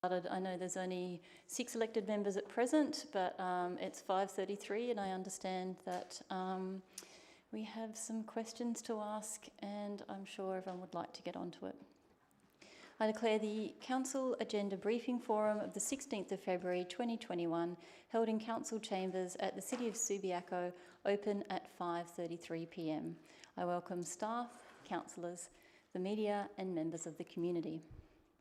I know there's only 6 elected members at present, but it's 5:33 and I understand that we have some questions to ask and I'm sure everyone would like to get onto it. I declare the Council Agenda Briefing Forum of the 16th of February 2021 held in Council Chambers at the City of Subiaco open at 5:33 p.m. I welcome staff, councillors, the media and members of the community.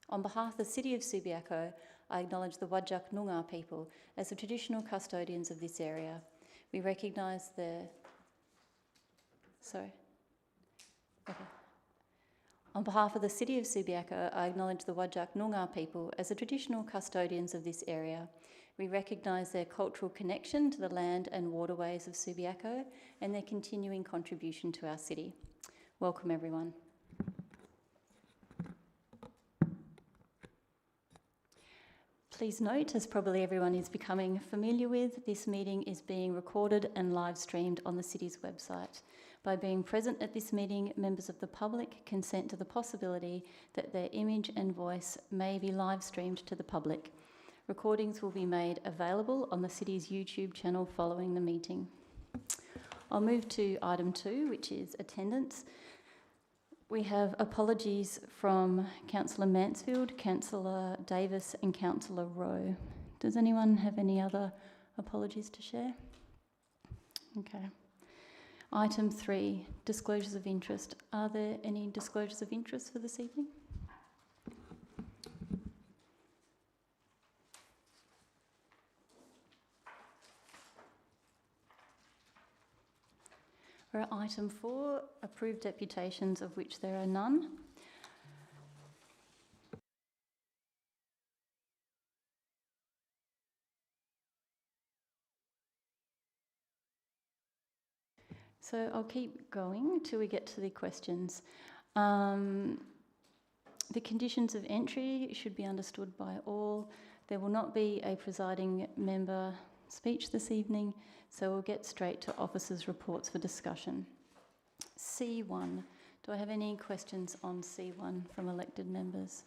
On behalf of the City of Subiaco, I acknowledge the Whadjuk Noongar people as the traditional custodians of this area. We recognise On behalf of the City of Subiaco, I acknowledge the Whadjuk Noongar people as the traditional custodians of this area. We recognise their cultural connection to the land and waterways of Subiaco and their continuing contribution to our city. Welcome everyone. Please note, as probably everyone is becoming familiar with, this meeting is being recorded and live streamed on the City's website. By being present at this meeting, members of the public consent to the possibility that their image and voice may be live streamed to the public. Recordings will be made available on the City's YouTube channel following the meeting. I'll move to item 2, which is attendance. We have apologies from Councillor Mansfield, Councillor Davis and Councillor Rowe. Does anyone have any other apologies to share? Okay. Item 3, disclosures of interest. Are there any disclosures of interest for this evening? We're at item 4, approved deputations, of which there are none. So I'll keep going till we get to the questions. The conditions of entry should be understood by all. There will not be a presiding member speech this evening, so we'll get straight to officers' reports for discussion. C1. Do I have any questions on C1 from elected members?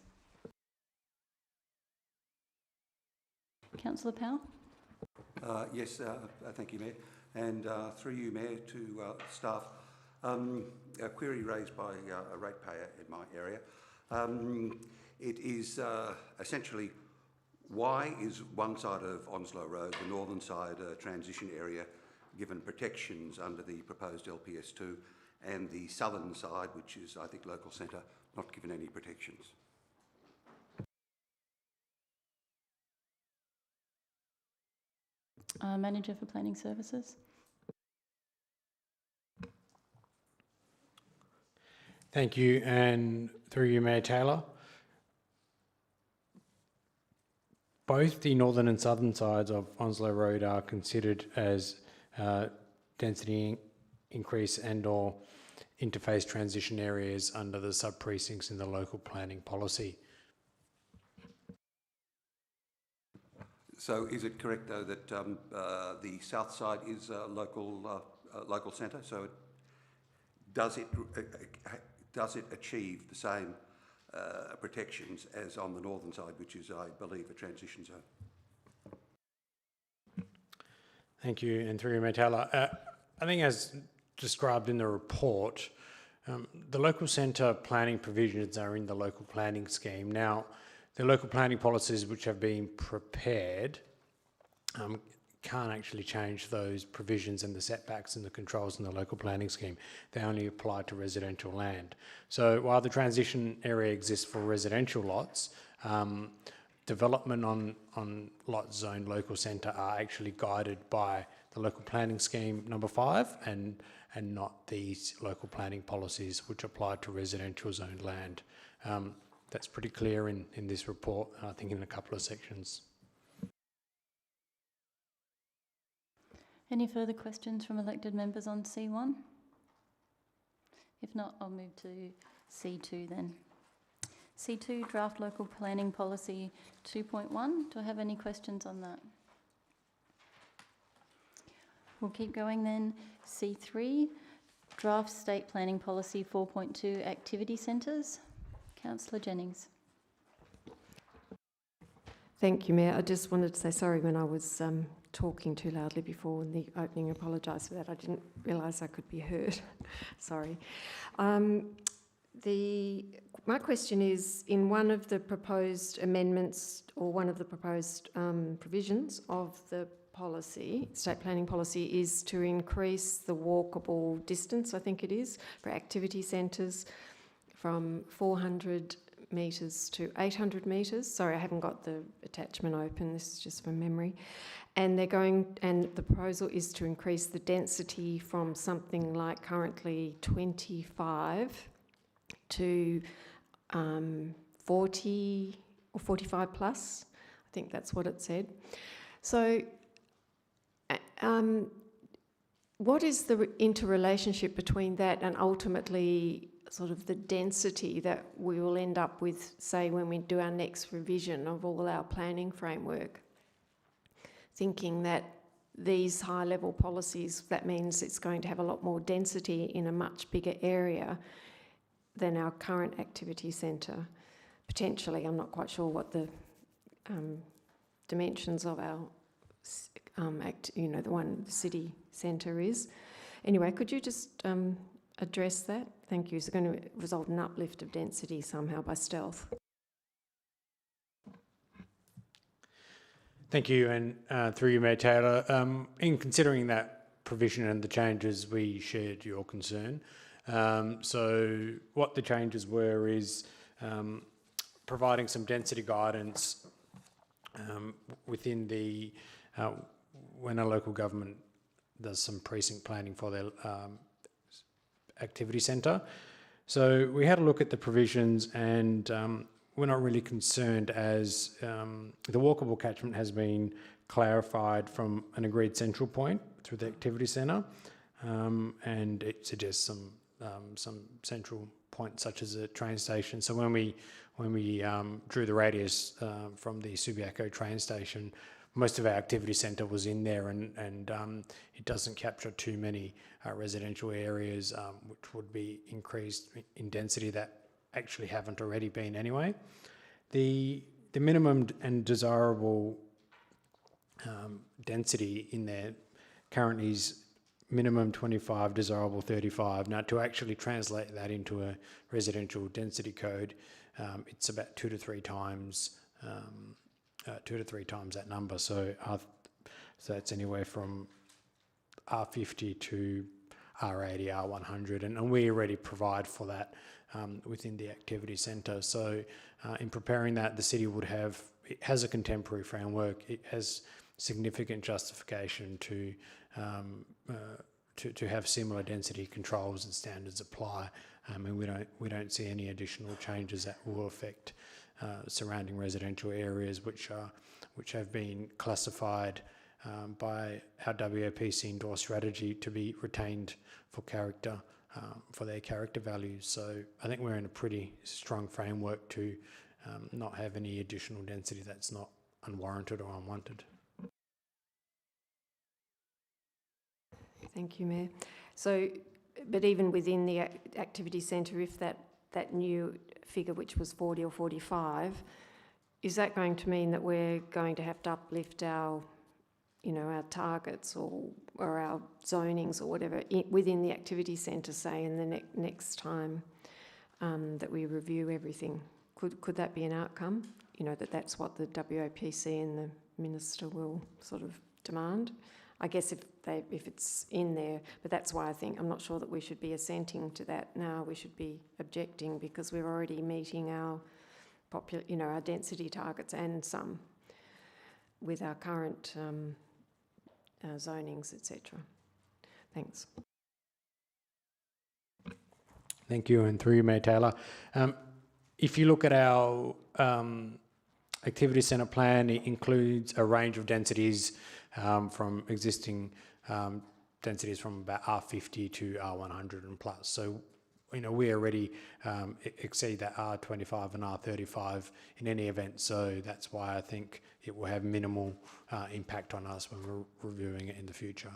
Councillor Powell? Yes, thank you, Mayor. And through you, Mayor, to staff, a query raised by a ratepayer in my area. It is essentially, why is one side of Onslow Road, the northern side, a transition area, given protections under the proposed LPS2, and the southern side, which is, I think, local centre, not given any protections? Manager for Planning Services. Thank you, and through you, Mayor Taylor. Both the northern and southern sides of Onslow Road are considered as density increase and or interface transition areas under the sub-precincts in the local planning policy. So is it correct, though, that the south side is a local centre? So does it achieve the same protections as on the northern side, which is, I believe, a transition zone? Thank you, and through you, Mayor Taylor. I think as described in the report, the local centre planning provisions are in the local planning scheme. Now, the local planning policies which have been prepared can't actually change those provisions and the setbacks and the controls in the local planning scheme. They only apply to residential land. So while the transition area exists for residential lots, development on lots zoned local centre are actually guided by the local planning scheme number 5 and not these local planning policies which apply to residential zoned land. That's pretty clear in this report, I think in a couple of sections. Any further questions from elected members on C1? If not, I'll move to C2 then. C2, Draft Local Planning Policy 2.1. Do I have any questions on that? We'll keep going then. C3, Draft State Planning Policy 4.2, Activity Centres. Councillor Jennings. Thank you, Mayor. I just wanted to say sorry when I was talking too loudly before in the opening. Apologise for that. I didn't realise I could be heard. Sorry. My question is, in one of the proposed amendments or one of the proposed provisions of the policy, state planning policy, is to increase the walkable distance, I think it is, for activity centres from 400 metres to 800 metres. Sorry, I haven't got the attachment open. This is just from memory. And the proposal is to increase the density from something like currently 25 to 40 or 45 plus. I think that's what it said. So what is the interrelationship between that and ultimately sort of the density that we will end up with, say, when we do our next revision of all our planning framework? Thinking that these high-level policies, that means it's going to have a lot more density in a much bigger area than our current activity centre. Potentially, I'm not quite sure what the dimensions of our, the city centre is. Anyway, could you just address that? Thank you. Is it going to result in an uplift of density somehow by stealth? Thank you, and through you, Mayor Taylor, in considering that provision and the changes, we shared your concern. So what the changes were is providing some density guidance within the, when a local government does some precinct planning for their activity centre. So we had a look at the provisions, and we're not really concerned as the walkable catchment has been clarified from an agreed central point through the activity centre, and it suggests some central points such as a train station. So when we drew the radius from the Subiaco train station, most of our activity centre was in there, and it doesn't capture too many residential areas, which would be increased in density that actually haven't already been anyway. The minimum and desirable density in there currently is minimum 25, desirable 35. Now, to actually translate that into a residential density code, it's about 2 to 3 times that number. So that's anywhere from R50 to R80, R100, and we already provide for that within the activity centre. So in preparing that, the city it has a contemporary framework. It has significant justification to have similar density controls and standards apply, and we don't see any additional changes that will affect surrounding residential areas which have been classified by our WAPC endorsed strategy to be retained for character, for their character values. So I think we're in a pretty strong framework to not have any additional density that's not unwarranted or unwanted. Thank you, Mayor. So, but even within the activity centre, if that new figure, which was 40 or 45, is that going to mean that we're going to have to uplift our targets or our zonings or whatever within the activity centre, say, in the next time that we review everything? Could that be an outcome? That's what the WAPC and the Minister will sort of demand? I guess if it's in there, but that's why I'm not sure that we should be assenting to that now. We should be objecting because we're already meeting our our density targets and some with our current zonings, etc. Thanks. Thank you, and through you, Mayor Taylor. If you look at our activity centre plan, it includes a range of densities from existing densities from about R50 to R100 and plus. So, we already exceed that R25 and R35 in any event. So that's why I think it will have minimal impact on us when we're reviewing it in the future.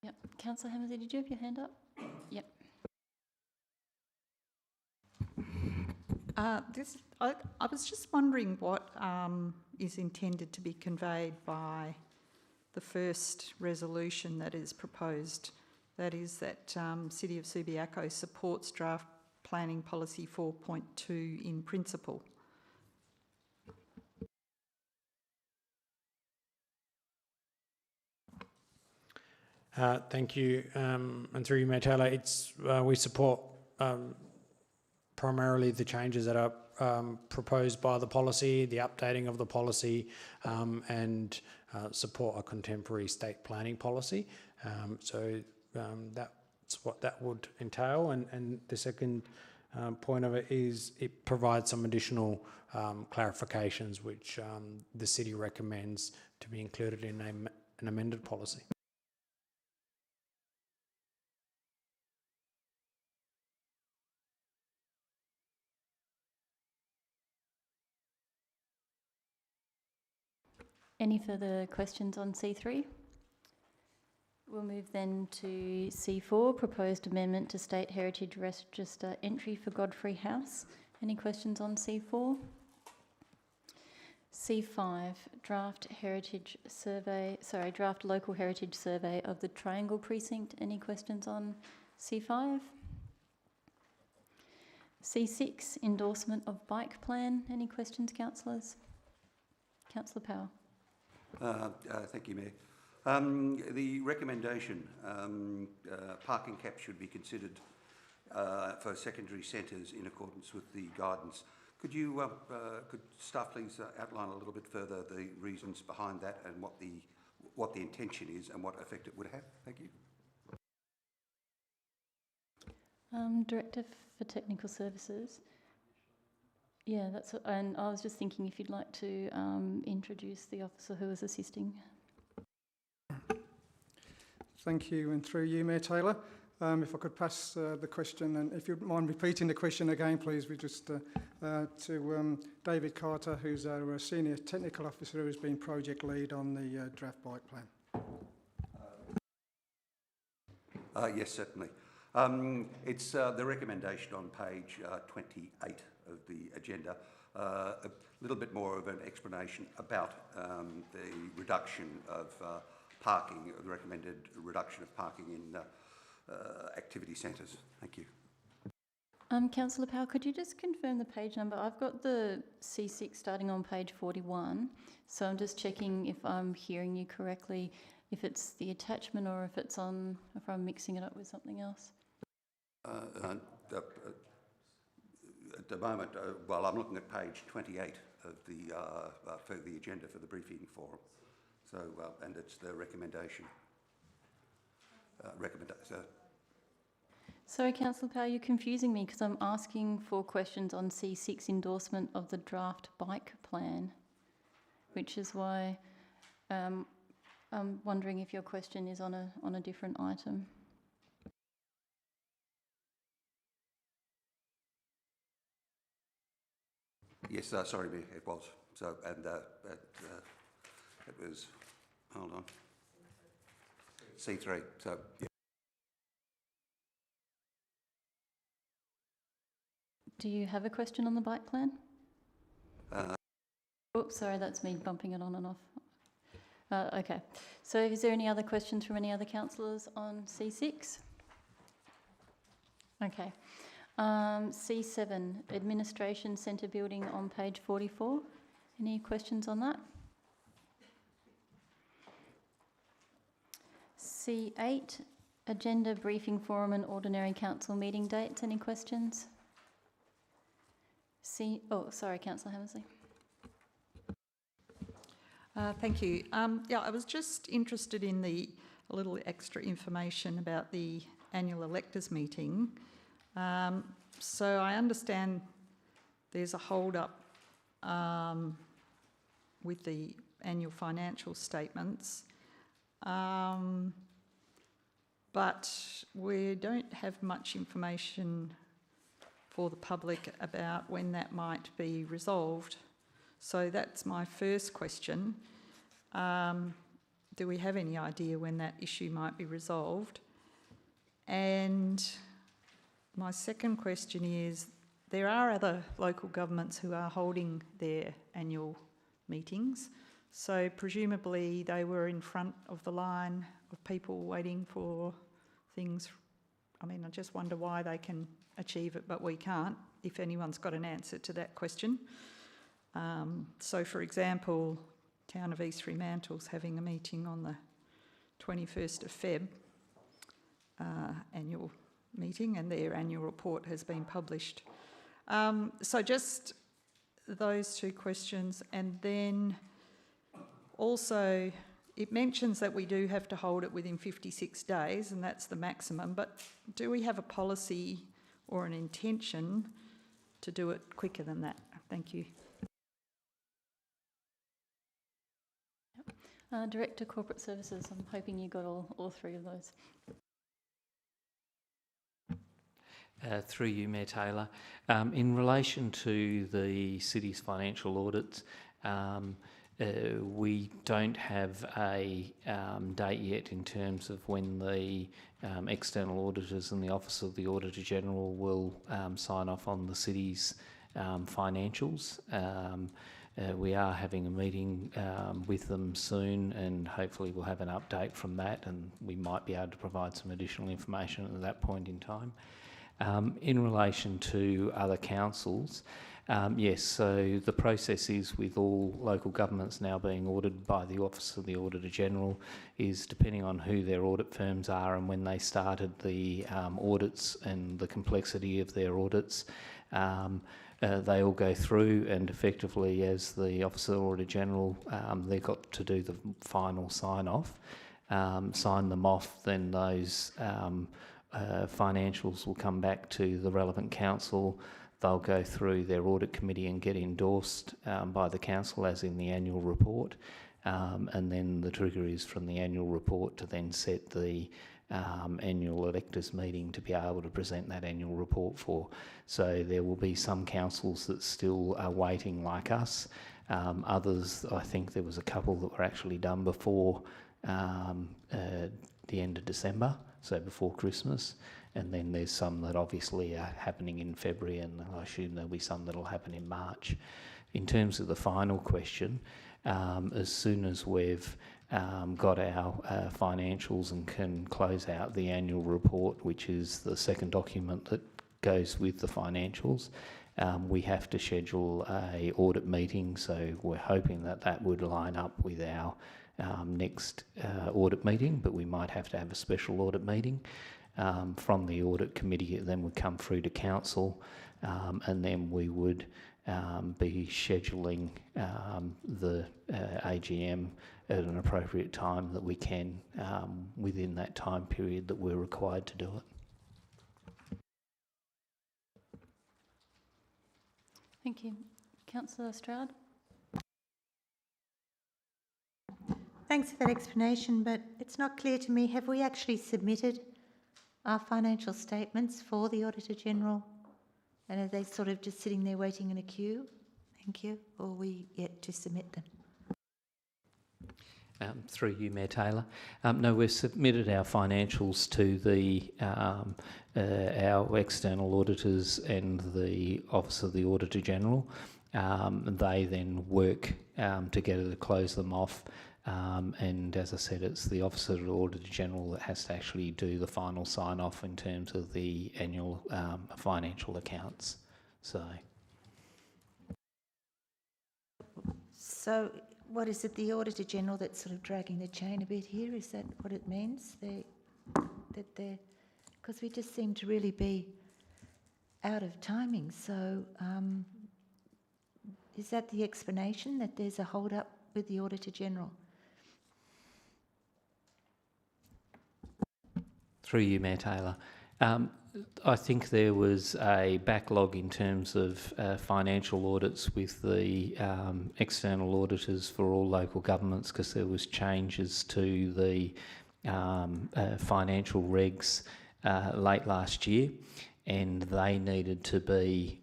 Yep. Councillor Hammersley, did you have your hand up? Yep. I was just wondering what is intended to be conveyed by the first resolution that is proposed. That is that City of Subiaco supports draft planning policy 4.2 in principle. Thank you, and through you, Mayor Taylor, we support primarily the changes that are proposed by the policy, the updating of the policy, and support a contemporary state planning policy. That's what that would entail. And the second point of it is it provides some additional clarifications which the city recommends to be included in an amended policy. Any further questions on C3? We'll move then to C4, proposed amendment to State Heritage Register entry for Godfrey House. Any questions on C4? C5, draft local heritage survey of the Triangle Precinct. Any questions on C5? C6, endorsement of bike plan. Any questions, councillors? Councillor Powell. Thank you, Mayor. The recommendation, parking caps should be considered for secondary centres in accordance with the guidance. Could staff please outline a little bit further the reasons behind that and what the intention is and what effect it would have? Thank you. Director for Technical Services. Yeah, and I was just thinking if you'd like to introduce the officer who is assisting. Thank you, and through you, Mayor Taylor. If I could pass the question, and if you mind repeating the question again, please, we just to David Carter, who's our Senior Technical Officer who's been project lead on the draft bike plan. Yes, certainly. It's the recommendation on page 28 of the agenda, a little bit more of an explanation about the reduction of parking, the recommended reduction of parking in activity centres. Thank you. Councillor Powell, could you just confirm the page number? I've got the C6 starting on page 41, so I'm just checking if I'm hearing you correctly, if it's the attachment or if I'm mixing it up with something else. At the moment, well, I'm looking at page 28 of the for the agenda for the briefing forum. So, and it's the recommendation. Sorry, Councillor Powell, you're confusing me because I'm asking for questions on C6 endorsement of the draft bike plan, which is why I'm wondering if your question is on a different item. Yes, sorry, Mayor, it was. So, and it was, hold on, C3. So, yeah. Do you have a question on the bike plan? Oops, sorry, that's me bumping it on and off. Okay, so is there any other questions from any other councillors on C6? Okay. C7, Administration Centre Building on page 44. Any questions on that? C8, Agenda Briefing Forum and Ordinary Council Meeting Dates. Any questions? Sorry, Councillor Hammersley. Thank you. Yeah, I was just interested in a little extra information about the annual electors meeting. So I understand there's a hold-up with the annual financial statements, but we don't have much information for the public about when that might be resolved. So that's my first question. Do we have any idea when that issue might be resolved? And my second question is there are other local governments who are holding their annual meetings, so presumably they were in front of the line of people waiting for things. I mean, I just wonder why they can achieve it but we can't, if anyone's got an answer to that question. So, for example, Town of East Fremantle's having a meeting on the 21st of Feb, annual meeting, and their annual report has been published. So just those two questions, and then also it mentions that we do have to hold it within 56 days, and that's the maximum, but do we have a policy or an intention to do it quicker than that? Thank you. Director Corporate Services, I'm hoping you got all three of those. Through you, Mayor Taylor. In relation to the city's financial audits, we don't have a date yet in terms of when the external auditors and the Office of the Auditor General will sign off on the city's financials. We are having a meeting with them soon, and hopefully we'll have an update from that, and we might be able to provide some additional information at that point in time. In relation to other councils, yes, so the process is with all local governments now being audited by the Office of the Auditor General is depending on who their audit firms are and when they started the audits and the complexity of their audits. They all go through, and effectively as the Office of the Auditor General, they've got to do the final sign-off, sign them off, then those financials will come back to the relevant council. They'll go through their audit committee and get endorsed by the council, as in the annual report, and then the trigger is from the annual report to then set the annual electors meeting to be able to present that annual report for. So there will be some councils that still are waiting like us. Others, I think there was a couple that were actually done before the end of December, so before Christmas, and then there's some that obviously are happening in February, and I assume there'll be some that'll happen in March. In terms of the final question, as soon as we've got our financials and can close out the annual report, which is the second document that goes with the financials, we have to schedule a audit meeting, so we're hoping that that would line up with our next audit meeting, but we might have to have a special audit meeting. From the audit committee, it then would come through to council, and then we would be scheduling the AGM at an appropriate time that we can within that time period that we're required to do it. Thank you. Councillor Stroud? Thanks for that explanation, but it's not clear to me, have we actually submitted our financial statements for the Auditor General? And are they sort of just sitting there waiting in a queue? Thank you. Or are we yet to submit them? Through you, Mayor Taylor. No, we've submitted our financials to the our external auditors and the Office of the Auditor General. They then work together to close them off. And as I said, it's the Office of the Auditor General that has to actually do the final sign-off in terms of the annual financial accounts. So what is it, the Auditor General that's sort of dragging the chain a bit here? Is that what it means? Because we just seem to really be out of timing. So is that the explanation, that there's a hold-up with the Auditor General? Through you, Mayor Taylor. I think there was a backlog in terms of financial audits with the external auditors for all local governments, because there was changes to the financial regs late last year, and they needed to be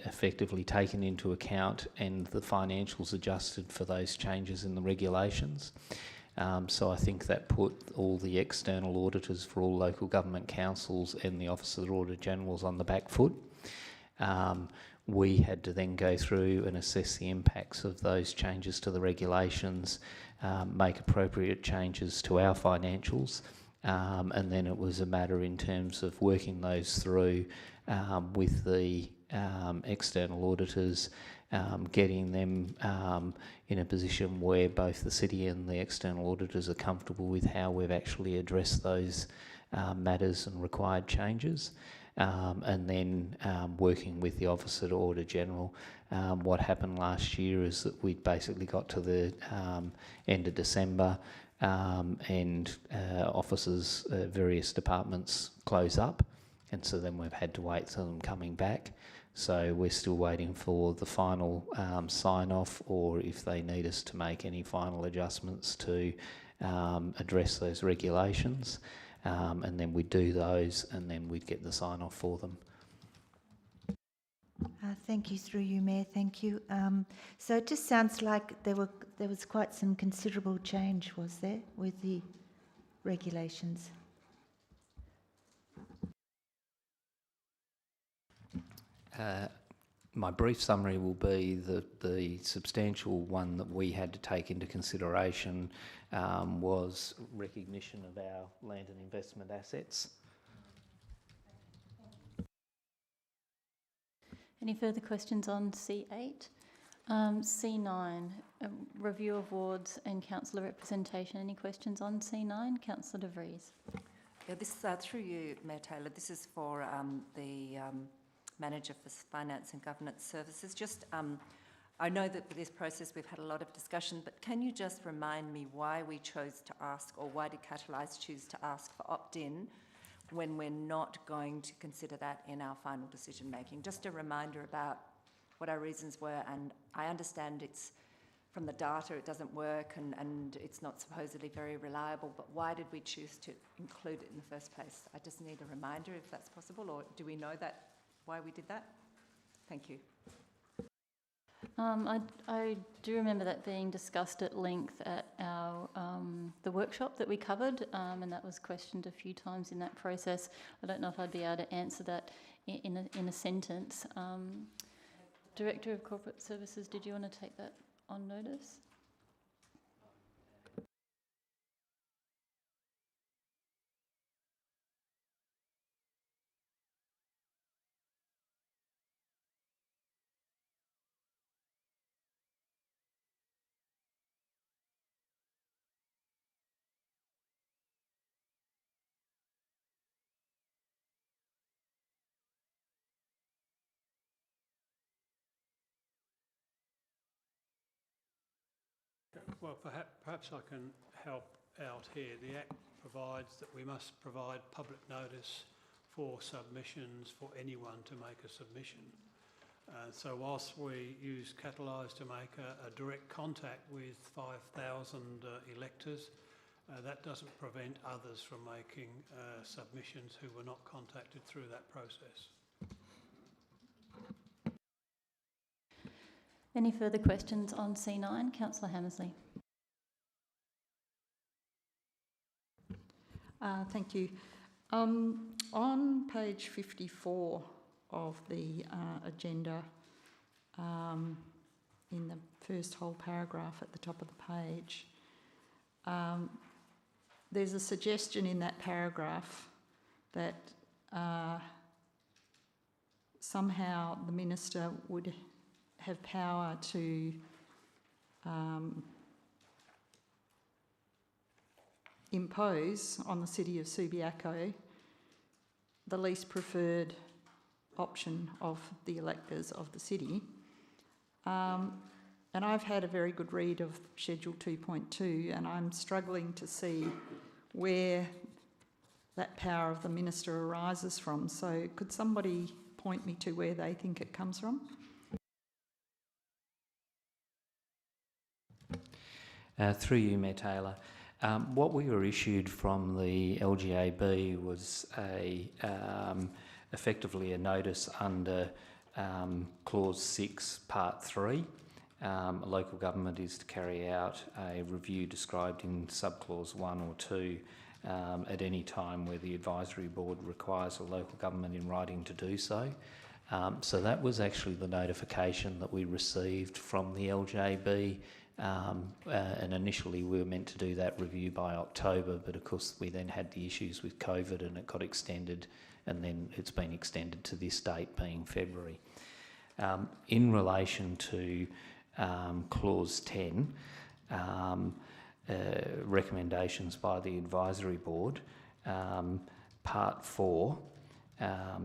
effectively taken into account and the financials adjusted for those changes in the regulations. So I think that put all the external auditors for all local government councils and the Office of the Auditor Generals on the back foot. We had to then go through and assess the impacts of those changes to the regulations, make appropriate changes to our financials, and then it was a matter in terms of working those through with the external auditors, getting them in a position where both the city and the external auditors are comfortable with how we've actually addressed those matters and required changes. And then working with the Office of the Auditor General. What happened last year is that we basically got to the end of December and offices, various departments close up, and so then we've had to wait for them coming back. So we're still waiting for the final sign-off, or if they need us to make any final adjustments to address those regulations. And then we'd do those, and then we'd get the sign-off for them. Thank you, through you, Mayor. Thank you. So it just sounds like there was quite some considerable change, was there, with the regulations? My brief summary will be that the substantial one that we had to take into consideration was recognition of our land and investment assets. Any further questions on C8? C9, review of wards and councillor representation. Any questions on C9? Councillor De Vries. Yeah, this through you, Mayor Taylor. This is for the Manager for Finance and Governance Services. Just, I know that with this process we've had a lot of discussion, but can you just remind me why we chose to ask, or why did Catalyse choose to ask for opt-in when we're not going to consider that in our final decision making? Just a reminder about what our reasons were, and I understand it's from the data it doesn't work and it's not supposedly very reliable, but why did we choose to include it in the first place? I just need a reminder if that's possible, or do we know that, why we did that? Thank you. I do remember that being discussed at length at our the workshop that we covered, and that was questioned a few times in that process. I don't know if I'd be able to answer that in a sentence. Director of Corporate Services, did you want to take that on notice? Well, perhaps I can help out here. The Act provides that we must provide public notice for submissions for anyone to make a submission. So whilst we use Catalyse to make a direct contact with 5,000 electors, that doesn't prevent others from making submissions who were not contacted through that process. Any further questions on C9? Councillor Hammersley. Thank you. On page 54 of the agenda, in the first whole paragraph at the top of the page, there's a suggestion in that paragraph that somehow the minister would have power to impose on the city of Subiaco the least preferred option of the electors of the city. And I've had a very good read of Schedule 2.2, and I'm struggling to see where that power of the minister arises from. So could somebody point me to where they think it comes from? Through you, Mayor Taylor. What we were issued from the LGAB was effectively a notice under Clause 6, Part 3. A local government is to carry out a review described in Subclause 1 or 2 at any time where the advisory board requires a local government in writing to do so. So that was actually the notification that we received from the LJB, and initially we were meant to do that review by October, but of course we then had the issues with COVID and it got extended, and then it's been extended to this date being February. In relation to Clause 10, recommendations by the Advisory Board, Part 4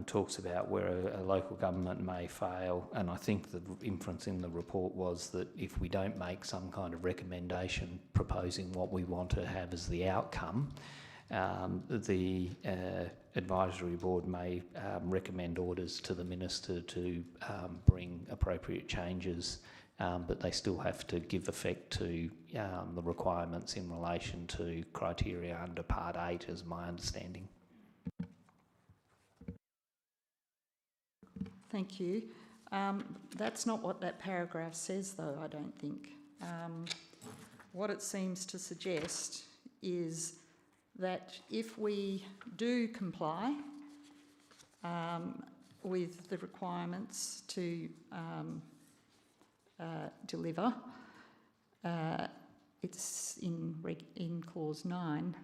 talks about where a local government may fail, and I think the inference in the report was that if we don't make some kind of recommendation proposing what we want to have as the outcome, the Advisory Board may recommend orders to the Minister to bring appropriate changes, but they still have to give effect to the requirements in relation to criteria under Part 8, is my understanding. Thank you. That's not what that paragraph says, though, I don't think. What it seems to suggest is that if we do comply with the requirements to deliver, it's in Clause 9,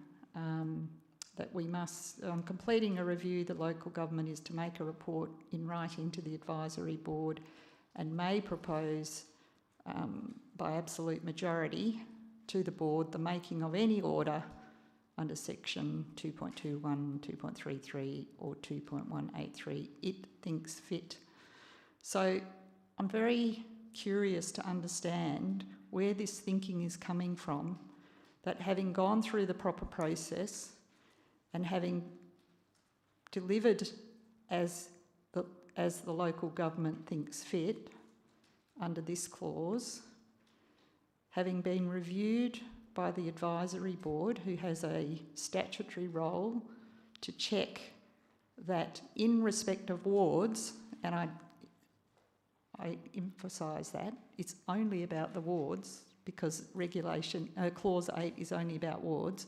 that we must, on completing a review, the local government is to make a report in writing to the Advisory Board and may propose by absolute majority to the Board the making of any order under section 2.21, 2.33 or 2.183 it thinks fit. So I'm very curious to understand where this thinking is coming from, that having gone through the proper process and having delivered as the local government thinks fit under this clause, having been reviewed by the Advisory Board, who has a statutory role to check that in respect of wards, and I emphasise that, it's only about the wards because Clause 8 is only about wards.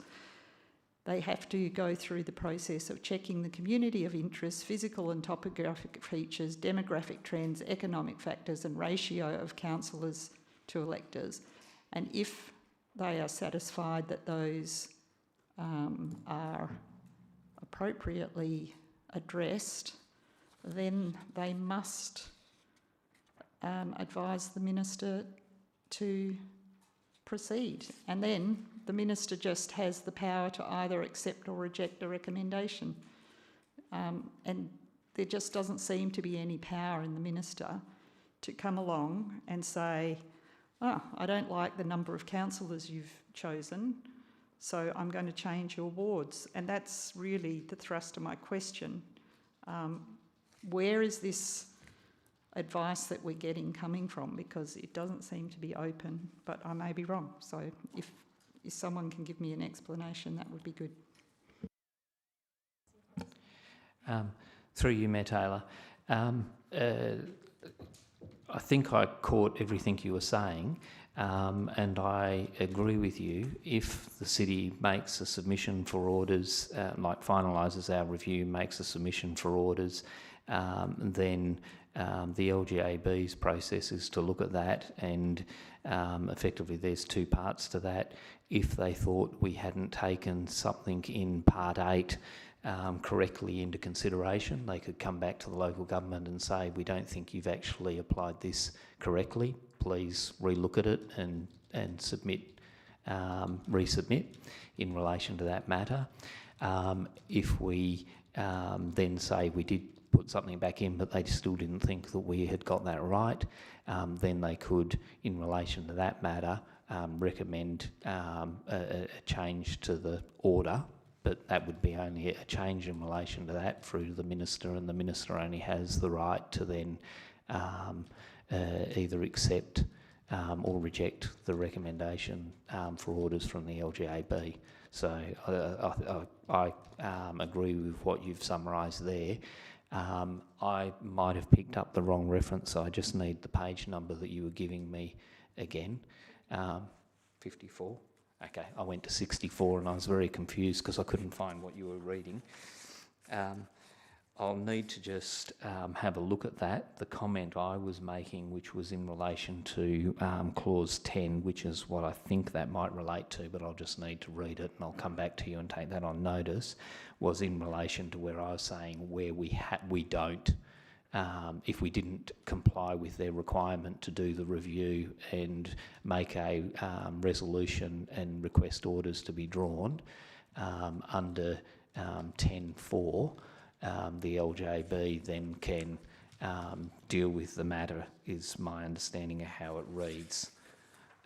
They have to go through the process of checking the community of interest, physical and topographic features, demographic trends, economic factors and ratio of councillors to electors. And if they are satisfied that those are appropriately addressed, then they must advise the Minister to proceed. And then the Minister just has the power to either accept or reject a recommendation. And there just doesn't seem to be any power in the Minister to come along and say, oh, I don't like the number of councillors you've chosen, so I'm going to change your wards. And that's really the thrust of my question. Where is this advice that we're getting coming from? Because it doesn't seem to be open, but I may be wrong. So if someone can give me an explanation, that would be good. Through you, Mayor Taylor. I think I caught everything you were saying, and I agree with you. If the city makes a submission for orders, like finalises our review, makes a submission for orders, then the LGAB's process is to look at that, and effectively there's two parts to that. If they thought we hadn't taken something in Part 8 correctly into consideration, they could come back to the local government and say, we don't think you've actually applied this correctly, please relook at it and resubmit in relation to that matter. If we then say we did put something back in but they still didn't think that we had got that right, then they could, in relation to that matter, recommend a change to the order, but that would be only a change in relation to that through the Minister, and the Minister only has the right to then either accept or reject the recommendation for orders from the LGAB. So I agree with what you've summarised there. I might have picked up the wrong reference, so I just need the page number that you were giving me again. 54. Okay, I went to 64 and I was very confused because I couldn't find what you were reading. I'll need to just have a look at that. The comment I was making, which was in relation to clause 10, which is what I think that might relate to, but I'll just need to read it and I'll come back to you and take that on notice, was in relation to where I was saying where we don't, if we didn't comply with their requirement to do the review and make a resolution and request orders to be drawn under 10.4, the LJB then can deal with the matter, is my understanding of how it reads.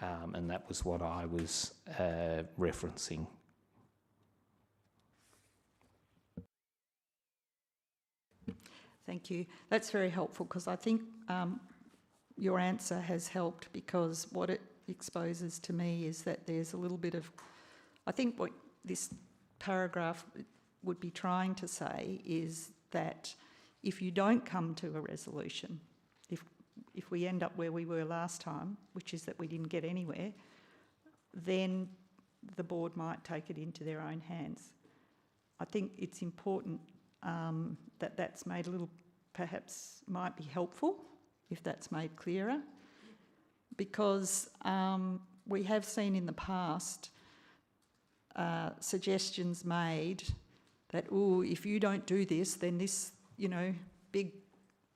And that was what I was referencing. Thank you. That's very helpful, because I think your answer has helped, because what it exposes to me is that there's a little bit of, I think what this paragraph would be trying to say is that if you don't come to a resolution, if we end up where we were last time, which is that we didn't get anywhere, then the board might take it into their own hands. I think it's important that that's made a little, perhaps might be helpful if that's made clearer, because we have seen in the past suggestions made that, oh, if you don't do this, then this, big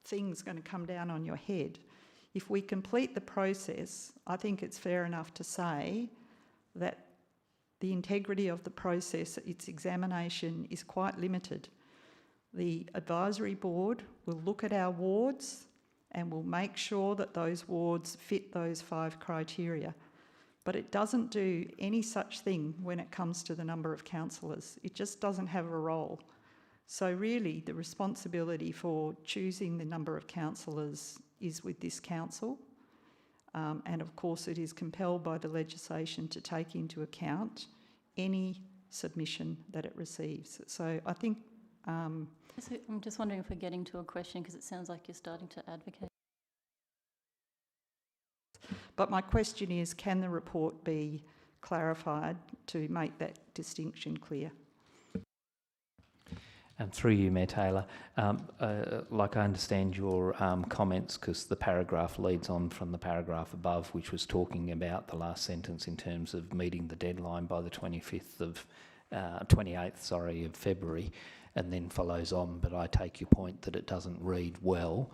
thing's going to come down on your head. If we complete the process, I think it's fair enough to say that the integrity of the process, its examination, is quite limited. The advisory board will look at our wards and will make sure that those wards fit those 5 criteria. But it doesn't do any such thing when it comes to the number of councillors. It just doesn't have a role. So really, the responsibility for choosing the number of councillors is with this council. And of course, it is compelled by the legislation to take into account any submission that it receives. So I think... I'm just wondering if we're getting to a question, because it sounds like you're starting to advocate. But my question is, can the report be clarified to make that distinction clear? Through you, Mayor Taylor, like I understand your comments, because the paragraph leads on from the paragraph above, which was talking about the last sentence in terms of meeting the deadline by the 28th of February, and then follows on. But I take your point that it doesn't read well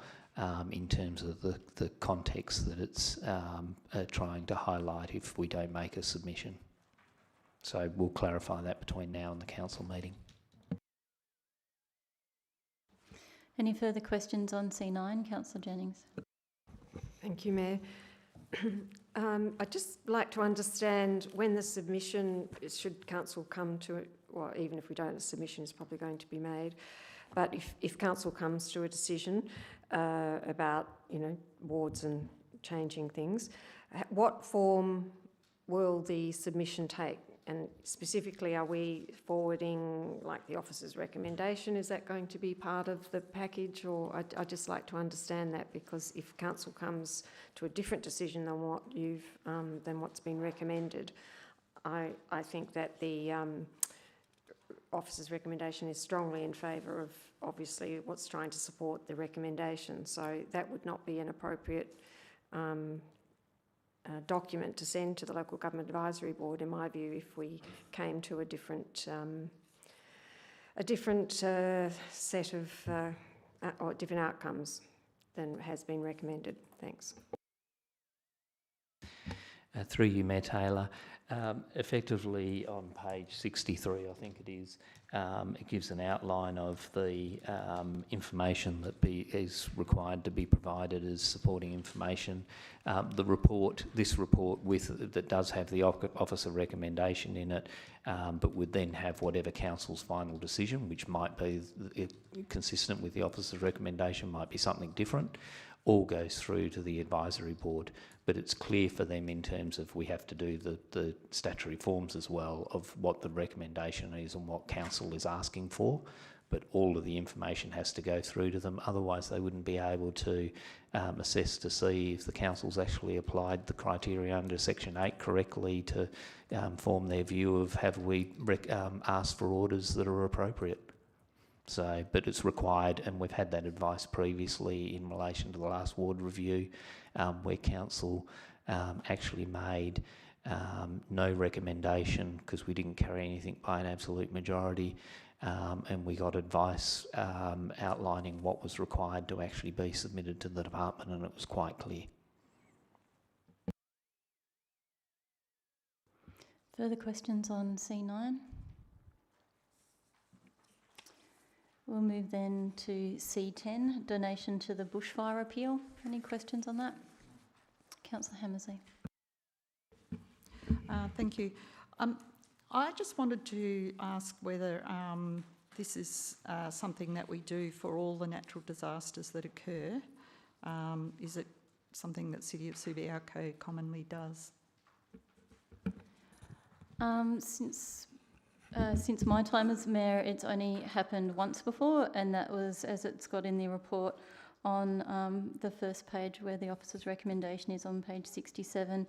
in terms of the context that it's trying to highlight if we don't make a submission. So we'll clarify that between now and the council meeting. Any further questions on C9? Councillor Jennings. Thank you, Mayor. I'd just like to understand when the submission, should council come to it, well, even if we don't, a submission is probably going to be made, but if council comes to a decision about, wards and changing things, what form will the submission take? And specifically, are we forwarding, like, the officer's recommendation? Is that going to be part of the package? Or I'd just like to understand that, because if council comes to a different decision than what than what's been recommended, I think that the officer's recommendation is strongly in favour of, obviously, what's trying to support the recommendation. So that would not be an appropriate document to send to the Local Government Advisory Board, in my view, if we came to a different set of or different outcomes than has been recommended. Thanks. Through you, Mayor Taylor, effectively on page 63, I think it is, it gives an outline of the information that is required to be provided as supporting information. This report that does have the officer recommendation in it, but would then have whatever council's final decision, which might be consistent with the officer's recommendation, might be something different, all goes through to the advisory board. But it's clear for them in terms of we have to do the statutory forms as well of what the recommendation is and what council is asking for. But all of the information has to go through to them. Otherwise, they wouldn't be able to assess to see if the council's actually applied the criteria under Section 8 correctly to form their view of have we asked for orders that are appropriate. So, but it's required, and we've had that advice previously in relation to the last ward review, where council actually made no recommendation because we didn't carry anything by an absolute majority, and we got advice outlining what was required to actually be submitted to the department, and it was quite clear. Further questions on C9? We'll move then to C10, donation to the Bushfire appeal. Any questions on that? Councillor Hammersley. Thank you. I just wanted to ask whether this is something that we do for all the natural disasters that occur. Is it something that City of Subiaco commonly does? Since my time as mayor, it's only happened once before, and that was, as it's got in the report on the first page where the officer's recommendation is on page 67.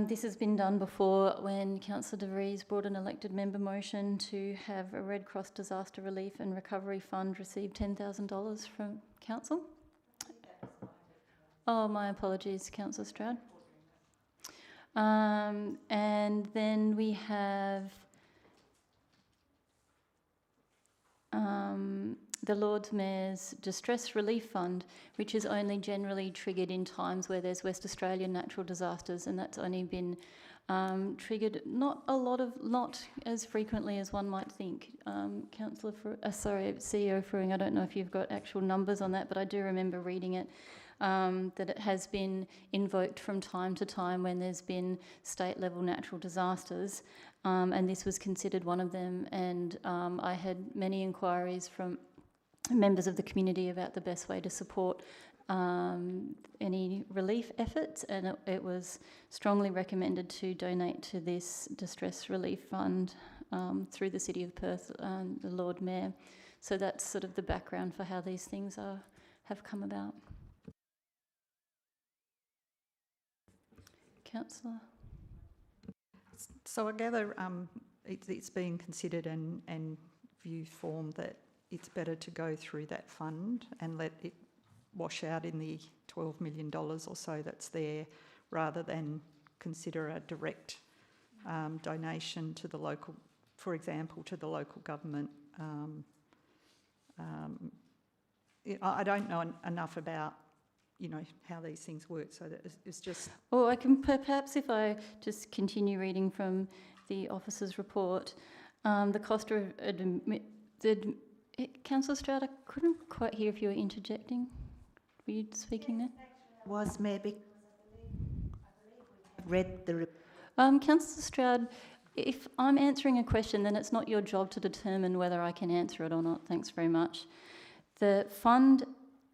This has been done before when Councillor De Vries brought an elected member motion to have a Red Cross Disaster Relief and Recovery Fund receive $10,000 from council. Oh, my apologies, Councillor Stroud. And then we have the Lord Mayor's Distress Relief Fund, which is only generally triggered in times where there's West Australian natural disasters, and that's only been triggered not as frequently as one might think. CEO Fruing, I don't know if you've got actual numbers on that, but I do remember reading it, that it has been invoked from time to time when there's been state-level natural disasters, and this was considered one of them. And I had many inquiries from members of the community about the best way to support any relief efforts, and it was strongly recommended to donate to this distress relief fund through the City of Perth, the Lord Mayor. So that's sort of the background for how these things have come about. Councillor? So I gather it's being considered and view formed that it's better to go through that fund and let it wash out in the $12 million or so that's there, rather than consider a direct donation to the local, for example, to the local government. I don't know enough about, how these things work, so that it's just... Well, I can perhaps, if I just continue reading from the officer's report, the cost of Councillor Stroud, I couldn't quite hear if you were interjecting. Were you speaking there? Was Mayor, because I believe we read the report. Councillor Stroud, if I'm answering a question, then it's not your job to determine whether I can answer it or not. Thanks very much. The fund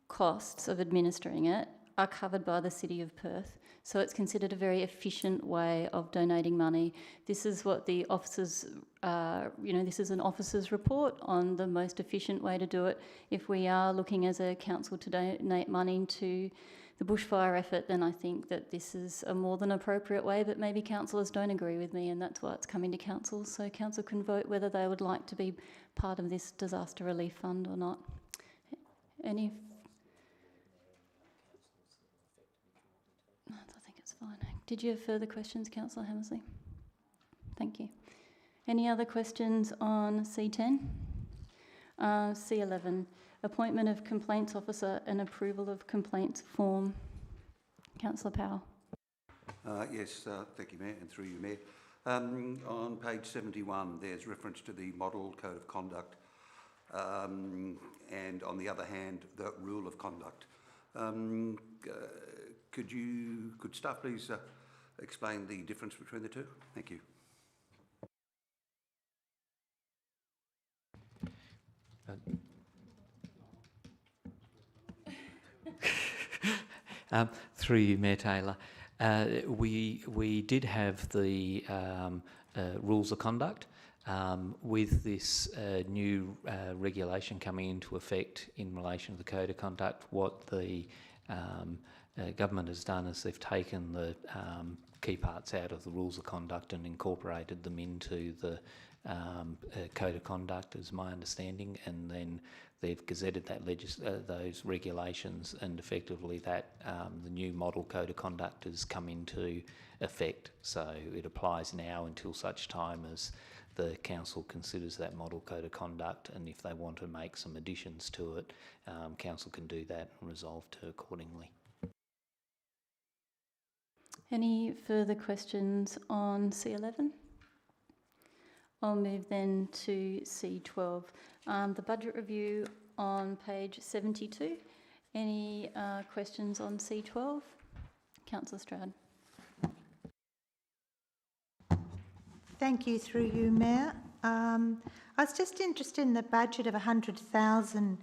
costs of administering it are covered by the City of Perth, so it's considered a very efficient way of donating money. This is what the officers, this is an officer's report on the most efficient way to do it. If we are looking as a council to donate money to the bushfire effort, then I think that this is a more than appropriate way, but maybe councillors don't agree with me, and that's why it's coming to council, so council can vote whether they would like to be part of this disaster relief fund or not. Any? I think it's fine. Did you have further questions, Councillor Hammersley? Thank you. Any other questions on C10? C11, appointment of complaints officer and approval of complaints form. Councillor Powell. Yes, thank you, Mayor, and through you, Mayor. On page 71, there's reference to the model code of conduct, and on the other hand, the rule of conduct. Could staff please explain the difference between the two? Thank you. Through you, Mayor Taylor, we did have the rules of conduct. With this new regulation coming into effect in relation to the code of conduct, what the government has done is they've taken the key parts out of the rules of conduct and incorporated them into the code of conduct, is my understanding, and then they've gazetted that those regulations, and effectively that the new model code of conduct has come into effect. So it applies now until such time as the council considers that model code of conduct, and if they want to make some additions to it, council can do that and resolve to accordingly. Any further questions on C11? I'll move then to C12. The budget review on page 72. Any questions on C12? Councillor Stroud. Thank you, through you, Mayor. I was just interested in the budget of $100,000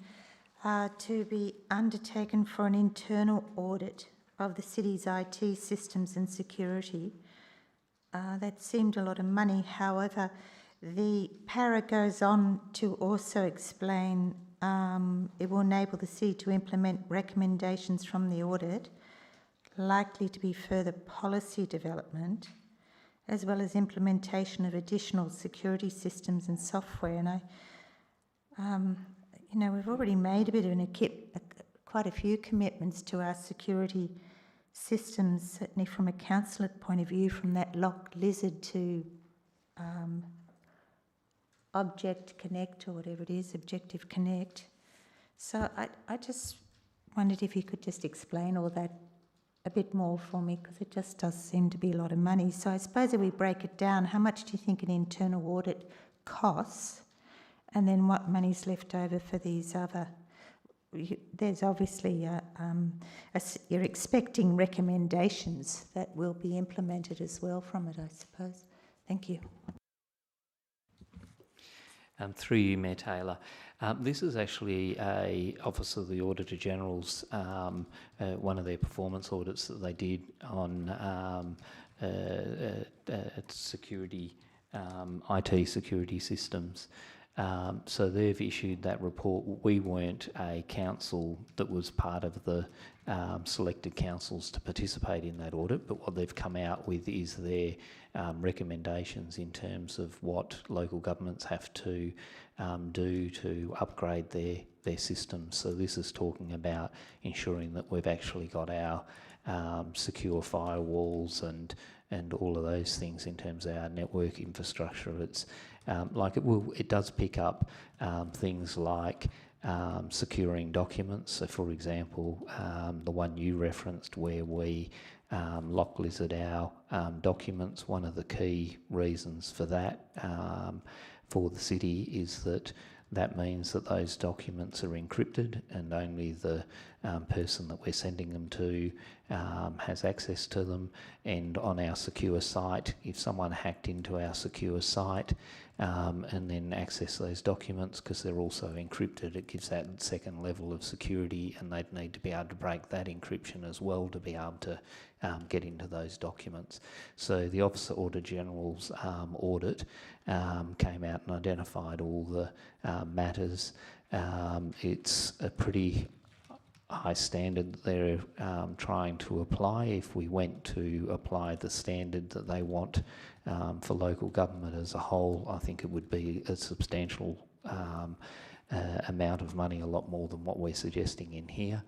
to be undertaken for an internal audit of the city's IT systems and security. That seemed a lot of money. However, the para goes on to also explain it will enable the city to implement recommendations from the audit, likely to be further policy development, as well as implementation of additional security systems and software. And we've already made a bit of quite a few commitments to our security systems, certainly from a council point of view, from that locked lizard to Object Connect, or whatever it is, Objective Connect. So I just wondered if you could just explain all that a bit more for me, because it just does seem to be a lot of money. So I suppose if we break it down, how much do you think an internal audit costs? And then what money's left over for these other... There's obviously... you're expecting recommendations that will be implemented as well from it, I suppose. Thank you. Through you, Mayor Taylor. This is actually a Office of the Auditor General's, one of their performance audits that they did on security, IT security systems. So they've issued that report. We weren't a council that was part of the selected councils to participate in that audit, but what they've come out with is their recommendations in terms of what local governments have to do to upgrade their systems. So this is talking about ensuring that we've actually got our secure firewalls and all of those things in terms of our network infrastructure. It's it does pick up things like securing documents. So, for example, the one you referenced where we lock lizard our documents, one of the key reasons for that for the city is that means that those documents are encrypted and only the person that we're sending them to has access to them. And on our secure site, if someone hacked into our secure site and then access those documents, because they're also encrypted, it gives that second level of security, and they'd need to be able to break that encryption as well to be able to get into those documents. So the Officer Auditor General's audit came out and identified all the matters. It's a pretty high standard that they're trying to apply. If we went to apply the standard that they want for local government as a whole, I think it would be a substantial amount of money, a lot more than what we're suggesting in here.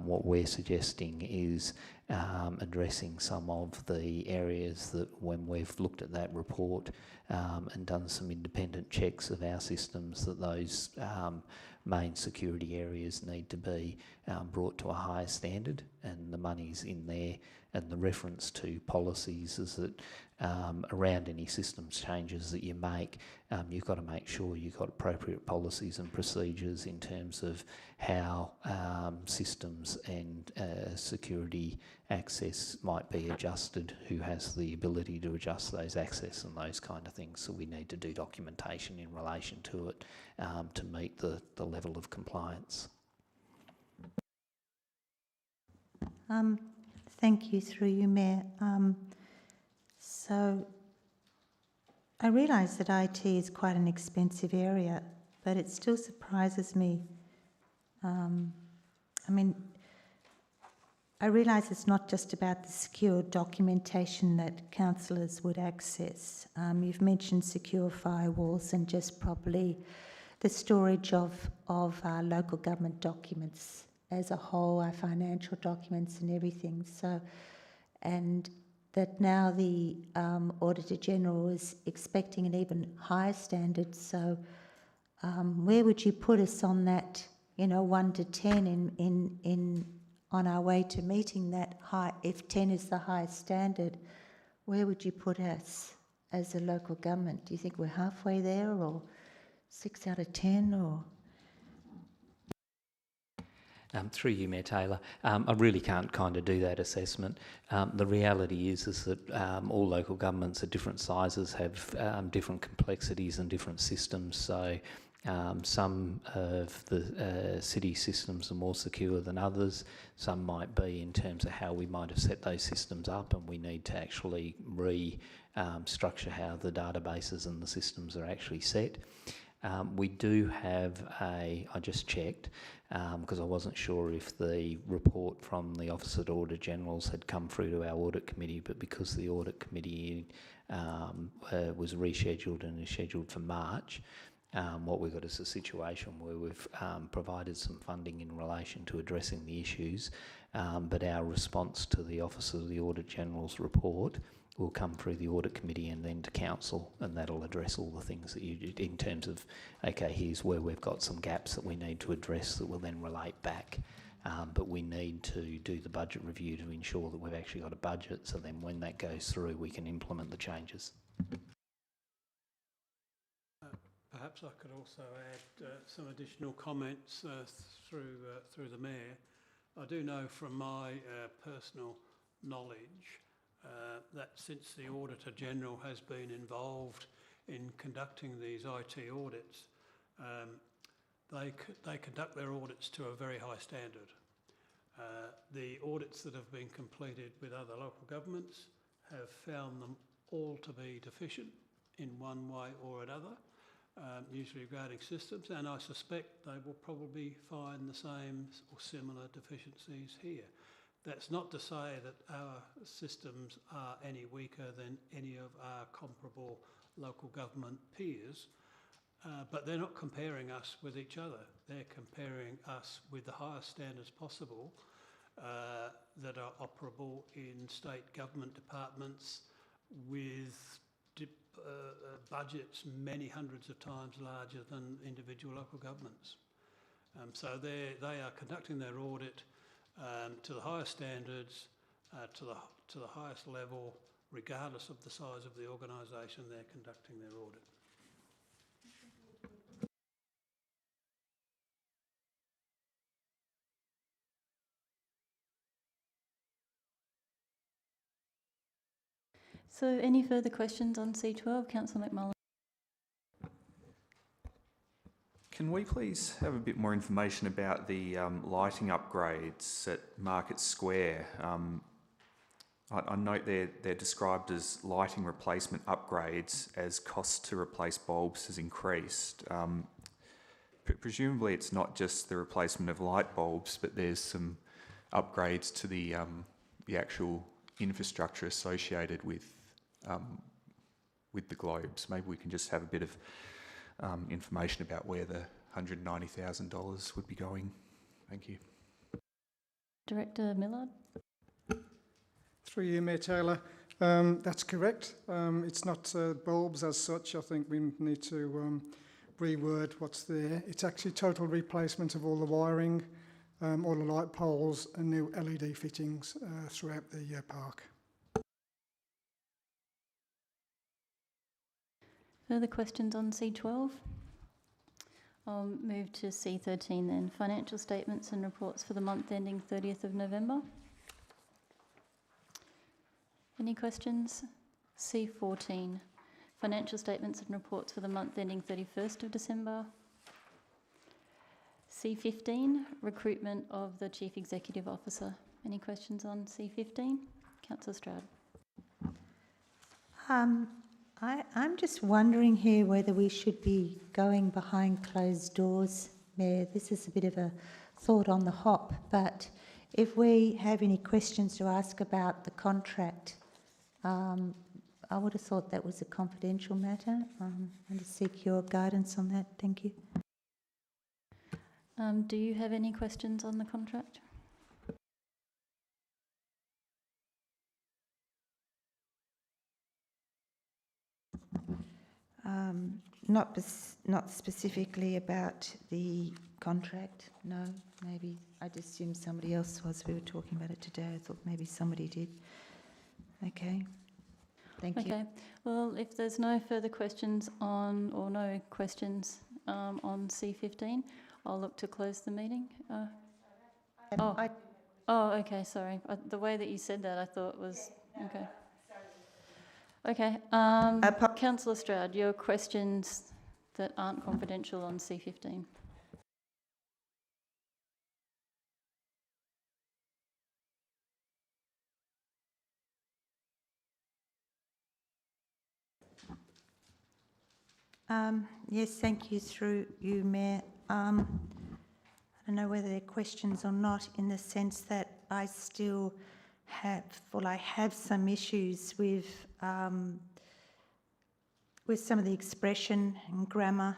What we're suggesting is addressing some of the areas that, when we've looked at that report and done some independent checks of our systems, that those main security areas need to be brought to a higher standard, and the money's in there. And the reference to policies is that around any systems changes that you make, you've got to make sure you've got appropriate policies and procedures in terms of how systems and security access might be adjusted, who has the ability to adjust those access and those kind of things. So we need to do documentation in relation to it to meet the level of compliance. Thank you, through you, Mayor. So I realise that IT is quite an expensive area, but it still surprises me. I mean, I realise it's not just about the secure documentation that councillors would access. You've mentioned secure firewalls and just probably the storage of our local government documents as a whole, our financial documents and everything. So, and that now the Auditor General is expecting an even higher standard. So, where would you put us on that? 1 to 10 on our way to meeting that high. If 10 is the highest standard, where would you put us as a local government? Do you think we're halfway there, or 6 out of 10, or? Through you, Mayor Taylor, I really can't kind of do that assessment. The reality is that all local governments at different sizes have different complexities and different systems. So some of the city systems are more secure than others. Some might be in terms of how we might have set those systems up, and we need to actually structure how the databases and the systems are actually set. We do have I just checked because I wasn't sure if the report from the Office of the Auditor Generals had come through to our Audit Committee, but because the Audit Committee was rescheduled and is scheduled for March, what we've got is a situation where we've provided some funding in relation to addressing the issues, but our response to the Office of the Auditor General's report will come through the Audit Committee and then to Council, and that'll address all the things that you did in terms of, okay, here's where we've got some gaps that we need to address that will then relate back. But we need to do the budget review to ensure that we've actually got a budget, so then when that goes through, we can implement the changes. Perhaps I could also add some additional comments through the Mayor. I do know from my personal knowledge that since the Auditor General has been involved in conducting these IT audits, they conduct their audits to a very high standard. The audits that have been completed with other local governments have found them all to be deficient in one way or another, usually regarding systems, and I suspect they will probably find the same or similar deficiencies here. That's not to say that our systems are any weaker than any of our comparable local government peers, but they're not comparing us with each other. They're comparing us with the highest standards possible that are operable in state government departments with budgets many hundreds of times larger than individual local governments. So they are conducting their audit to the highest standards, to the highest level, regardless of the size of the organisation they're conducting their audit. So any further questions on C12? Councillor McMullen. Can we please have a bit more information about the lighting upgrades at Market Square? I note they're described as lighting replacement upgrades as costs to replace bulbs has increased. Presumably it's not just the replacement of light bulbs, but there's some upgrades to the actual infrastructure associated with the globes. Maybe we can just have a bit of information about where the $190,000 would be going. Thank you. Director Millard. Through you, Mayor Taylor. That's correct. It's not bulbs as such. I think we need to reword what's there. It's actually total replacement of all the wiring, all the light poles and new LED fittings throughout the park. Further questions on C12? I'll move to C13 then. Financial statements and reports for the month ending 30th of November. Any questions? C14. Financial statements and reports for the month ending 31st of December. C15. Recruitment of the Chief Executive Officer. Any questions on C15? Councillor Stroud. I'm just wondering here whether we should be going behind closed doors, Mayor. This is a bit of a thought on the hop, but if we have any questions to ask about the contract, I would have thought that was a confidential matter, and to seek your guidance on that. Thank you. Do you have any questions on the contract? Not specifically about the contract, no. Maybe I'd assumed somebody else was. We were talking about it today. I thought maybe somebody did. Okay. Thank you. Okay. Well, if there's no further questions on, or no questions on C15, I'll look to close the meeting. Okay, sorry. The way that you said that, I thought was, okay. Okay. Councillor Stroud, your questions that aren't confidential on C15. Yes, thank you, through you, Mayor. I don't know whether they're questions or not, in the sense that I still have, well, I have some issues with some of the expression and grammar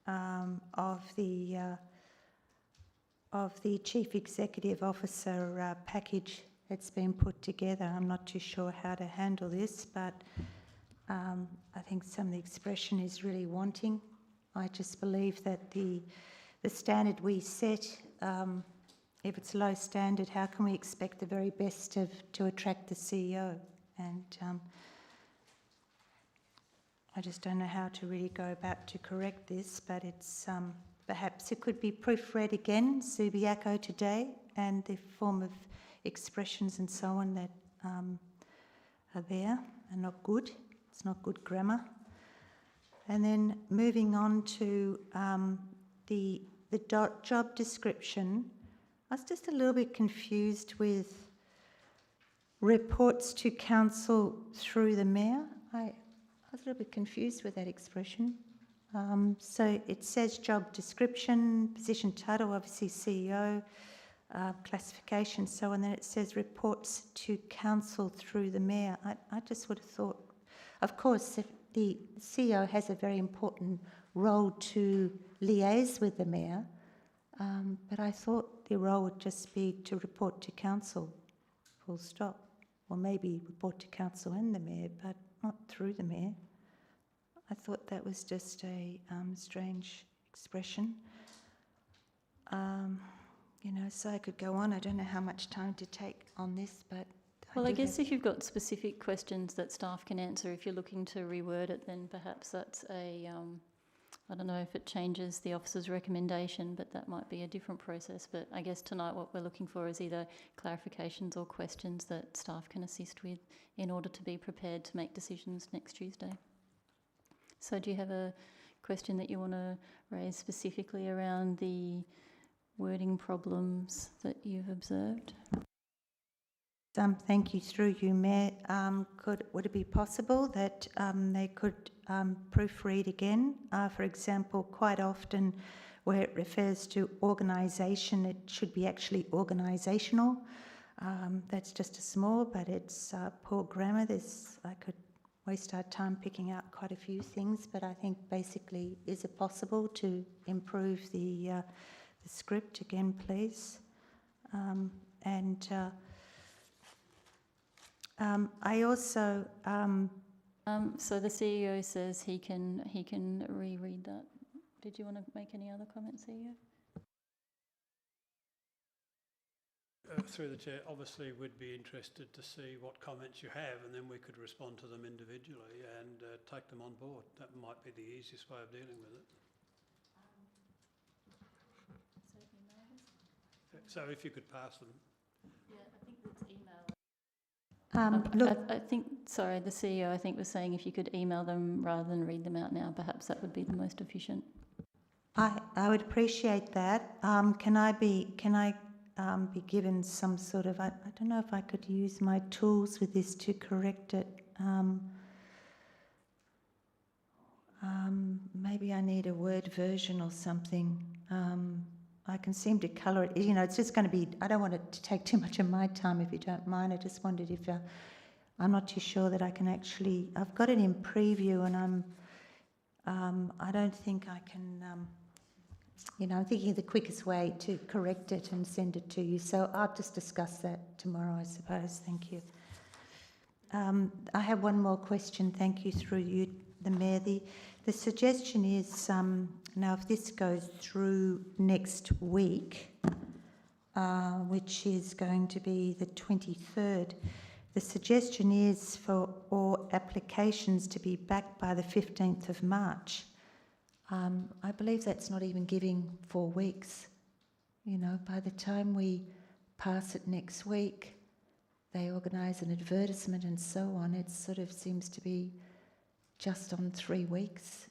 of the Chief Executive Officer package that's been put together. I'm not too sure how to handle this, but I think some of the expression is really wanting. I just believe that the standard we set, if it's low standard, how can we expect the very best to attract the CEO? And I just don't know how to really go about to correct this, but it's perhaps it could be proofread again, Subiaco today, and the form of expressions and so on that are there are not good. It's not good grammar. And then moving on to the job description, I was just a little bit confused with reports to council through the mayor. I was a little bit confused with that expression. So it says job description, position title, obviously CEO, classification, so on. Then it says reports to council through the mayor. I just would have thought, of course, if the CEO has a very important role to liaise with the mayor, but I thought the role would just be to report to council, full stop. Or maybe report to council and the mayor, but not through the mayor. I thought that was just a strange expression. So I could go on. I don't know how much time to take on this, but... Well, I guess if you've got specific questions that staff can answer, if you're looking to reword it, then perhaps that's a... I don't know if it changes the officer's recommendation, but that might be a different process. But I guess tonight what we're looking for is either clarifications or questions that staff can assist with in order to be prepared to make decisions next Tuesday. So do you have a question that you want to raise specifically around the wording problems that you've observed? Thank you, through you, Mayor. Would it be possible that they could proofread again? For example, quite often where it refers to organisation, it should be actually organisational. That's just a small, but it's poor grammar. I could waste our time picking out quite a few things, but I think basically, is it possible to improve the script again, please? I also... so the CEO says he can reread that. Did you want to make any other comments, CEO? Through the chair, obviously we'd be interested to see what comments you have, and then we could respond to them individually and take them on board. That might be the easiest way of dealing with it. So if you could pass them. Yeah, I think that's email. Look, I think, sorry, the CEO I think was saying if you could email them rather than read them out now, perhaps that would be the most efficient. I would appreciate that. Can I be given some sort of, I don't know if I could use my tools with this to correct it. Maybe I need a Word version or something. I can seem to colour it. You know, it's just going to be, I don't want it to take too much of my time, if you don't mind. I just wondered if, I'm not too sure that I can actually, I've got it in preview and I don't think I can, I'm thinking of the quickest way to correct it and send it to you. So I'll just discuss that tomorrow, I suppose. Thank you. I have one more question, thank you, through you, the Mayor. The suggestion is, now if this goes through next week, which is going to be the 23rd, the suggestion is for all applications to be back by the 15th of March. I believe that's not even giving 4 weeks. You know, by the time we pass it next week, they organise an advertisement and so on. It sort of seems to be just on 3 weeks.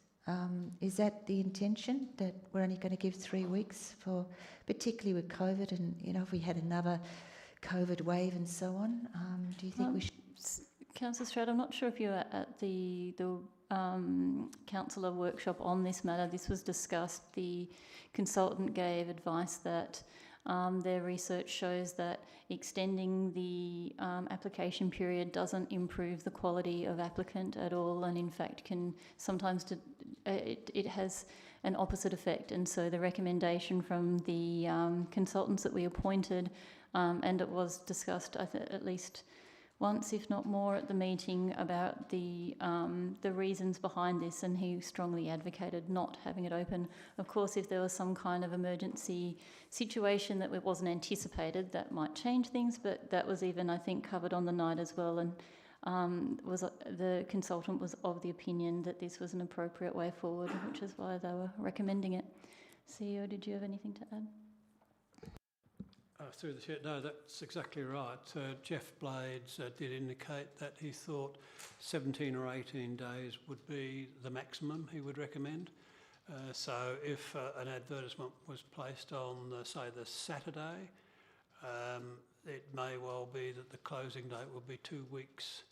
Is that the intention, that we're only going to give 3 weeks for, particularly with COVID, and you know, if we had another COVID wave and so on? Do you think we should? Councillor Stroud, I'm not sure if you were at the councillor workshop on this matter. This was discussed. The consultant gave advice that their research shows that extending the application period doesn't improve the quality of applicant at all, and in fact can sometimes it has an opposite effect. And so the recommendation from the consultants that we appointed, and it was discussed at least once, if not more, at the meeting about the reasons behind this, and he strongly advocated not having it open. Of course, if there was some kind of emergency situation that wasn't anticipated, that might change things, but that was even, I think, covered on the night as well, and the consultant was of the opinion that this was an appropriate way forward, which is why they were recommending it. CEO, did you have anything to add? Through the chair, no, that's exactly right. Jeff Blades did indicate that he thought 17 or 18 days would be the maximum he would recommend. So if an advertisement was placed on, say, the Saturday, it may well be that the closing date will be 2 weeks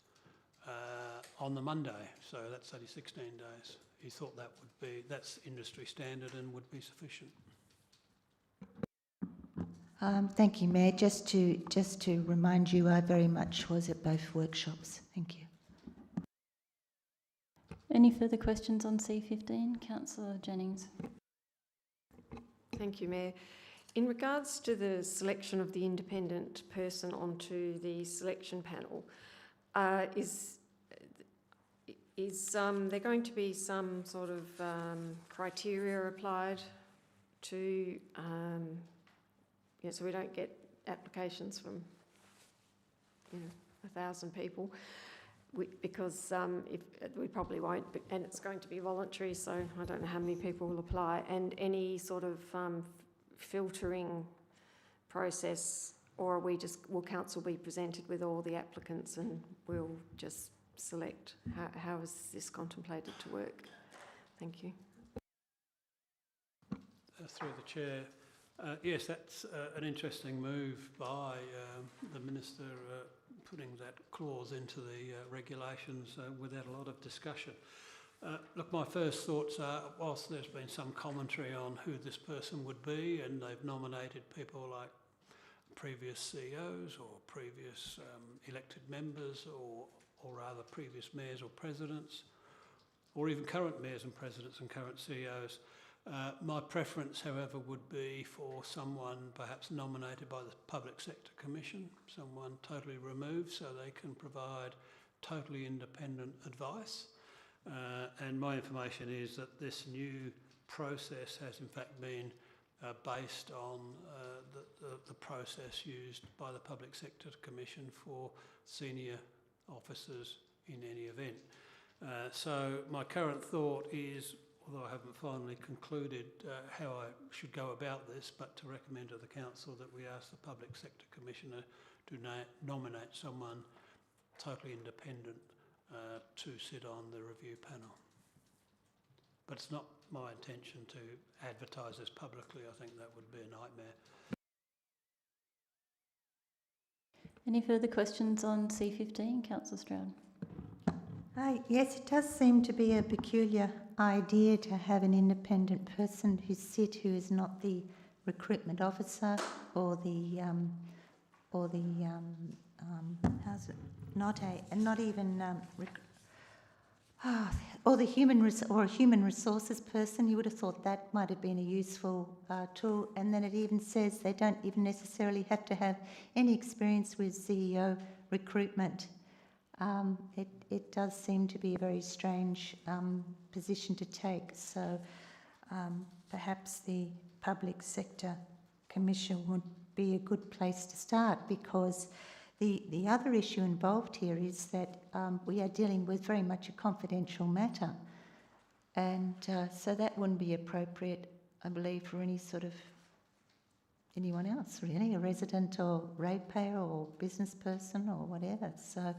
on the Monday. So that's only 16 days. He thought that's industry standard and would be sufficient. Thank you, Mayor. Just to remind you, I very much was at both workshops. Thank you. Any further questions on C15? Councillor Jennings. Thank you, Mayor. In regards to the selection of the independent person onto the selection panel, is there going to be some sort of criteria applied to, so we don't get applications from 1,000 people? Because if we probably won't, and it's going to be voluntary, so I don't know how many people will apply, and any sort of filtering process, or will council be presented with all the applicants and we'll just select? How is this contemplated to work? Thank you. Through the chair, yes, that's an interesting move by the Minister, putting that clause into the regulations without a lot of discussion. Look, my first thoughts are, whilst there's been some commentary on who this person would be, and they've nominated people like previous CEOs or previous elected members, or rather previous mayors or presidents, or even current mayors and presidents and current CEOs, my preference, however, would be for someone perhaps nominated by the Public Sector Commission, someone totally removed, so they can provide totally independent advice. And my information is that this new process has in fact been based on the process used by the Public Sector Commission for senior officers in any event. So my current thought is, although I haven't finally concluded how I should go about this, but to recommend to the Council that we ask the Public Sector Commissioner to nominate someone totally independent to sit on the review panel. But it's not my intention to advertise this publicly. I think that would be a nightmare. Any further questions on C15, Councillor Stroud? Yes, it does seem to be a peculiar idea to have an independent person who is not the recruitment officer or the how's it? Not a, and not even or the human resources person. You would have thought that might have been a useful tool. And then it even says they don't even necessarily have to have any experience with CEO recruitment. It does seem to be a very strange position to take. So perhaps the Public Sector Commission would be a good place to start, because the other issue involved here is that we are dealing with very much a confidential matter, and so that wouldn't be appropriate, I believe, for anyone else really, a resident or ratepayer or business person or whatever. So,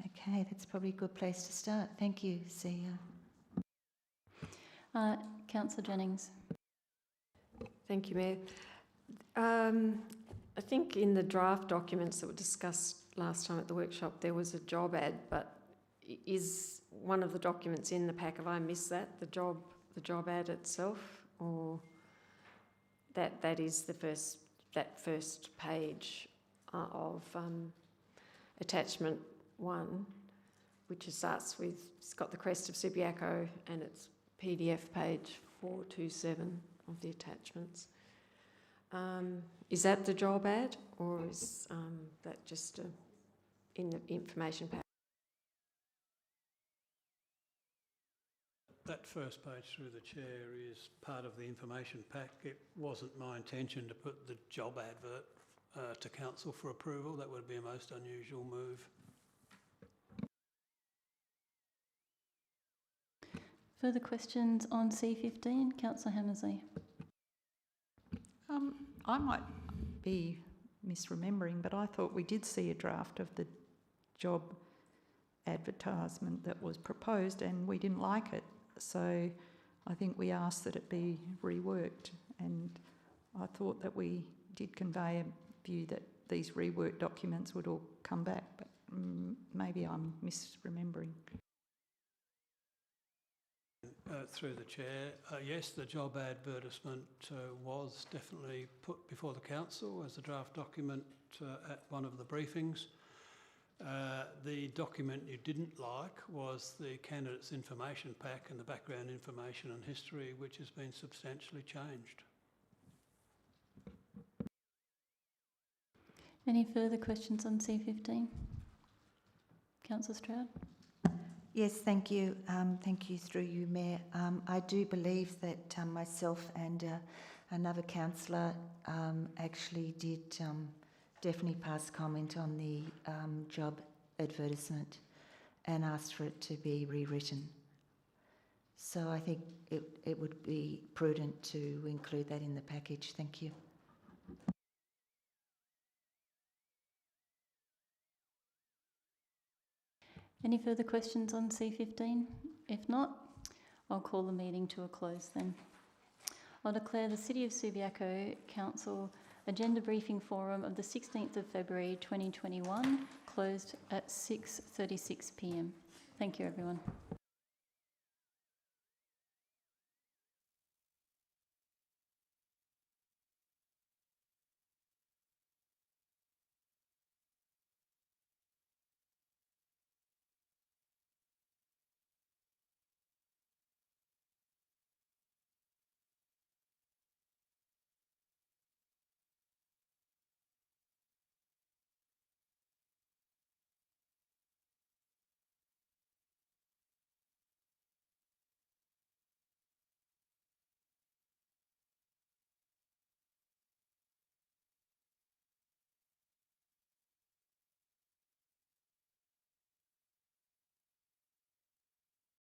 okay, that's probably a good place to start. Thank you, CEO. Councillor Jennings. Thank you, Mayor. I think in the draft documents that were discussed last time at the workshop, there was a job ad, but is one of the documents in the pack, have I missed that, the job ad itself, or that is that first page of attachment 1, which starts with, it's got the crest of Subiaco and it's PDF page 427 of the attachments. Is that the job ad, or is that just in the information pack? That first page through the chair is part of the information pack. It wasn't my intention to put the job advert to council for approval. That would be a most unusual move. Further questions on C15? Councillor Hammersley. I might be misremembering, but I thought we did see a draft of the job advertisement that was proposed and we didn't like it. So I think we asked that it be reworked, and I thought that we did convey a view that these reworked documents would all come back, but maybe I'm misremembering. Through the chair, yes, the job advertisement was definitely put before the council as a draft document at one of the briefings. The document you didn't like was the candidate's information pack and the background information and history, which has been substantially changed. Any further questions on C15? Councillor Stroud. Yes, thank you. Thank you through you, Mayor. I do believe that myself and another councillor actually did definitely pass comment on the job advertisement and asked for it to be rewritten. So I think it would be prudent to include that in the package. Thank you. Any further questions on C15? If not, I'll call the meeting to a close then. I'll declare the City of Subiaco Council Agenda Briefing Forum of the 16th of February 2021 closed at 6:36 p.m. Thank you, everyone.